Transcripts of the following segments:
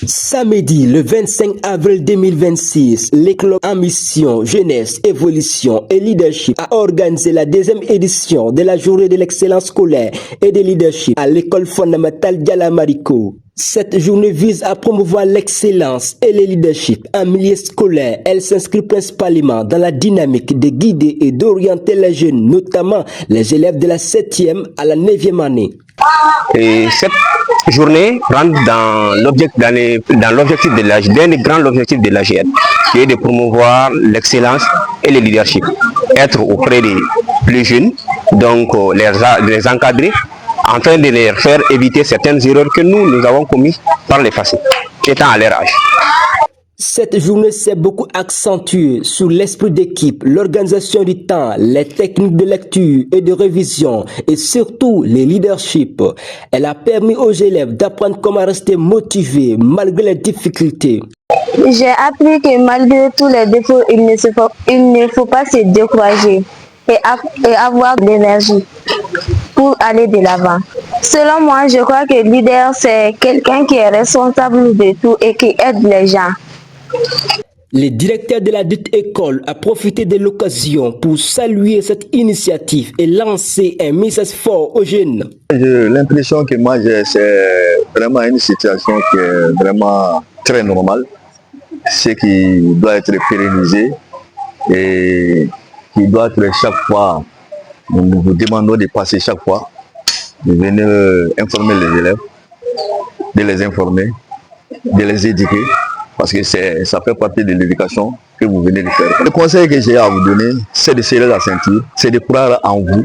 Samedi, le 25 avril 2026, les clubs en mission, jeunesse, évolution et leadership a organisé la deuxième édition de la journée de l'excellence scolaire et de leadership à l'école fondamentale Diala Marico. Cette journée vise à promouvoir l'excellence et le leadership en milieu scolaire. Elle s'inscrit principalement dans la dynamique de guider et d'orienter les jeunes, notamment les élèves de la 7e à la 9e année. Et cette journée rentre dans l'objectif de l'AGN, d'un des grands objectifs de l'AGN, qui est de promouvoir l'excellence et le leadership. Être auprès des plus jeunes, donc les encadrer, afin de les faire éviter certaines erreurs que nous avons commises par le passé, étant à leur âge. Cette journée s'est beaucoup accentuée sur l'esprit d'équipe, l'organisation du temps, les techniques de lecture et de révision et surtout les leaderships. Elle a permis aux élèves d'apprendre comment rester motivés malgré les difficultés. J'ai appris que malgré tous les défauts, il ne faut pas se décourager et avoir de l'énergie pour aller de l'avant. Selon moi, je crois que le leader, c'est quelqu'un qui est responsable de tout et qui aide les gens. Le directeur de la dite école a profité de l'occasion pour saluer cette initiative et lancer un message fort aux jeunes. L'impression que moi j'ai, c'est vraiment une situation qui est vraiment très normale, ce qui doit être pérennisé et qui doit être chaque fois, nous vous demandons de passer chaque fois, de venir informer les élèves, de les informer, de les éduquer. Parce que ça fait partie de l'éducation que vous venez de faire. Le conseil que j'ai à vous donner, c'est de serrer la ceinture, c'est de croire en vous,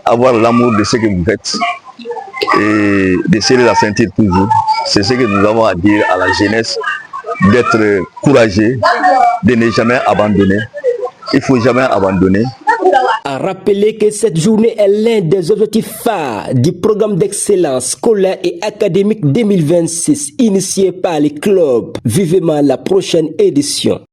avoir l'amour de ce que vous faites et de serrer la ceinture toujours. C'est ce que nous avons à dire à la jeunesse, d'être courageux, de ne jamais abandonner. Il ne faut jamais abandonner. A rappelé que cette journée est l'un des objectifs phares du programme d'excellence scolaire et académique 2026 initié par les clubs. Vivement la prochaine édition.